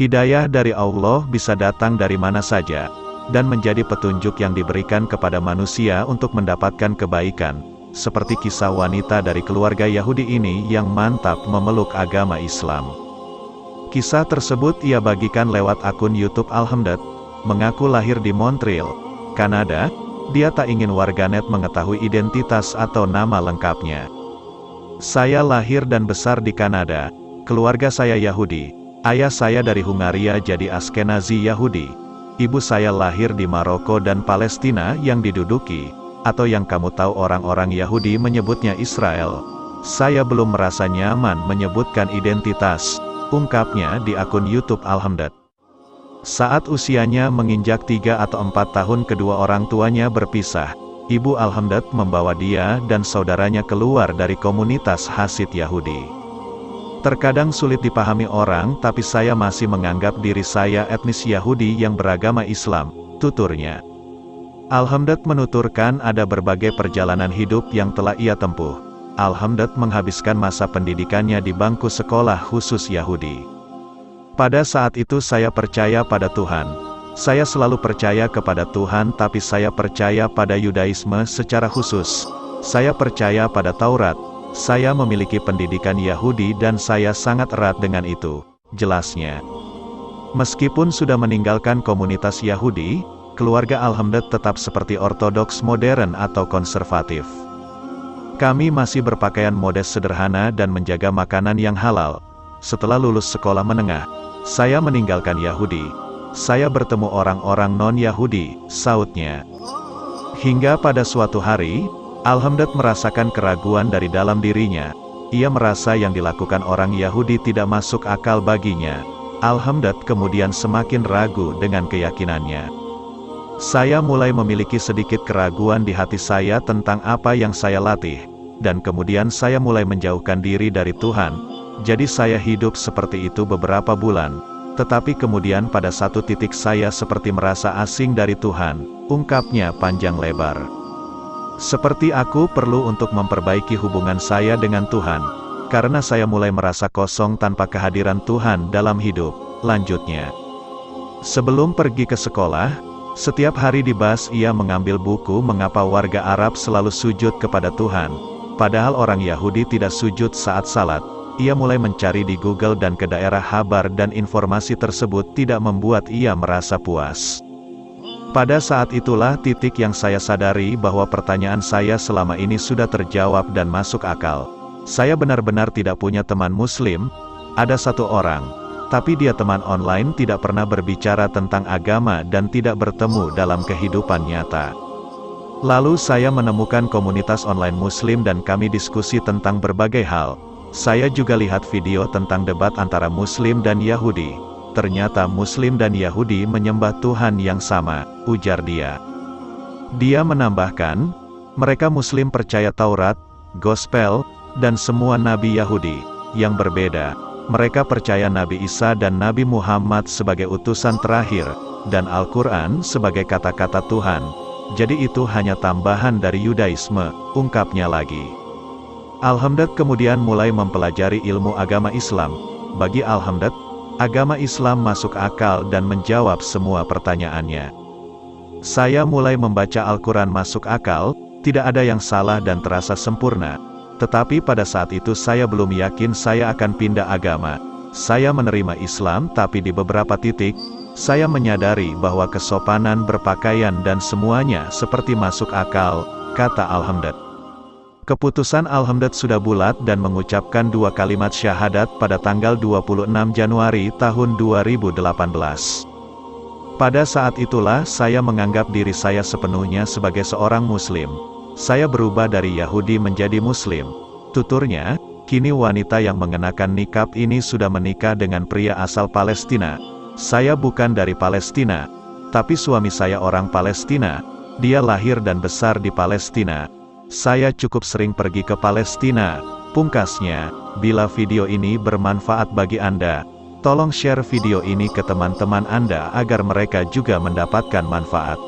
Hidayah dari Allah bisa datang dari mana saja, dan menjadi petunjuk yang diberikan kepada manusia untuk mendapatkan kebaikan, seperti kisah wanita dari keluarga Yahudi ini yang mantap memeluk agama Islam. Kisah tersebut ia bagikan lewat akun YouTube Alhamdulillah, mengaku lahir di Montreal, Kanada. Dia tak ingin warganet mengetahui identitas atau nama lengkapnya. Saya lahir dan besar di Kanada, keluarga saya Yahudi, ayah saya dari Hungaria jadi Askenazi Yahudi, ibu saya lahir di Maroko dan Palestina yang diduduki, atau yang kamu tahu orang-orang Yahudi menyebutnya Israel. Saya belum merasa nyaman menyebutkan identitas, ungkapnya di akun YouTube Alhamdulillah. Saat usianya menginjak 3 atau 4 tahun kedua orang tuanya berpisah, ibu Alhamdulillah membawa dia dan saudaranya keluar dari komunitas Hasid Yahudi. Terkadang sulit dipahami orang tapi saya masih menganggap diri saya etnis Yahudi yang beragama Islam, tuturnya. Alhamdulillah menuturkan ada berbagai perjalanan hidup yang telah ia tempuh. Alhamdulillah menghabiskan masa pendidikannya di bangku sekolah khusus Yahudi. Pada saat itu saya percaya pada Tuhan. Saya selalu percaya kepada Tuhan tapi saya percaya pada Yudaisme secara khusus. Saya percaya pada Taurat. Saya memiliki pendidikan Yahudi dan saya sangat erat dengan itu, jelasnya. Meskipun sudah meninggalkan komunitas Yahudi, keluarga Alhamdulillah tetap seperti ortodoks modern atau konservatif. Kami masih berpakaian modest sederhana dan menjaga makanan yang halal. Setelah lulus sekolah menengah, saya meninggalkan Yahudi. Saya bertemu orang-orang non-Yahudi, sautnya. Hingga pada suatu hari, Alhamdulillah merasakan keraguan dari dalam dirinya. Ia merasa yang dilakukan orang Yahudi tidak masuk akal baginya. Alhamdulillah kemudian semakin ragu dengan keyakinannya. Saya mulai memiliki sedikit keraguan di hati saya tentang apa yang saya latih, dan kemudian saya mulai menjauhkan diri dari Tuhan. Jadi saya hidup seperti itu beberapa bulan, tetapi kemudian pada satu titik saya seperti merasa asing dari Tuhan, ungkapnya panjang lebar. Seperti aku perlu untuk memperbaiki hubungan saya dengan Tuhan, karena saya mulai merasa kosong tanpa kehadiran Tuhan dalam hidup, lanjutnya. Sebelum pergi ke sekolah, setiap hari di bus ia mengambil buku mengapa warga Arab selalu sujud kepada Tuhan, padahal orang Yahudi tidak sujud saat salat. Ia mulai mencari di Google dan ke daerah Habar dan informasi tersebut tidak membuat ia merasa puas. Pada saat itulah titik yang saya sadari bahwa pertanyaan saya selama ini sudah terjawab dan masuk akal. Saya benar-benar tidak punya teman muslim, ada satu orang, tapi dia teman online tidak pernah berbicara tentang agama dan tidak bertemu dalam kehidupan nyata. Lalu saya menemukan komunitas online muslim dan kami diskusi tentang berbagai hal. Saya juga lihat video tentang debat antara Muslim dan Yahudi. Ternyata Muslim dan Yahudi menyembah Tuhan yang sama, ujar dia. Dia menambahkan, mereka Muslim percaya Taurat, Gospel, dan semua Nabi Yahudi. Yang berbeda, mereka percaya Nabi Isa dan Nabi Muhammad sebagai utusan terakhir, dan Al-Quran sebagai kata-kata Tuhan. Jadi itu hanya tambahan dari Yudaisme, ungkapnya lagi. Alhamdulillah kemudian mulai mempelajari ilmu agama Islam. Bagi Alhamdulillah, agama Islam masuk akal dan menjawab semua pertanyaannya. Saya mulai membaca Al-Quran masuk akal, tidak ada yang salah dan terasa sempurna. Tetapi pada saat itu saya belum yakin saya akan pindah agama. Saya menerima Islam tapi di beberapa titik, saya menyadari bahwa kesopanan berpakaian dan semuanya seperti masuk akal, kata Alhamdulillah. Keputusan Alhamdulillah sudah bulat dan mengucapkan 2 kalimat syahadat pada tanggal 26 Januari tahun 2018. Pada saat itulah saya menganggap diri saya sepenuhnya sebagai seorang Muslim. Saya berubah dari Yahudi menjadi Muslim. Tuturnya, kini wanita yang mengenakan nikab ini sudah menikah dengan pria asal Palestina. Saya bukan dari Palestina, tapi suami saya orang Palestina. Dia lahir dan besar di Palestina. Saya cukup sering pergi ke Palestina. Pungkasnya, bila video ini bermanfaat bagi Anda, tolong share video ini ke teman-teman Anda agar mereka juga mendapatkan manfaat.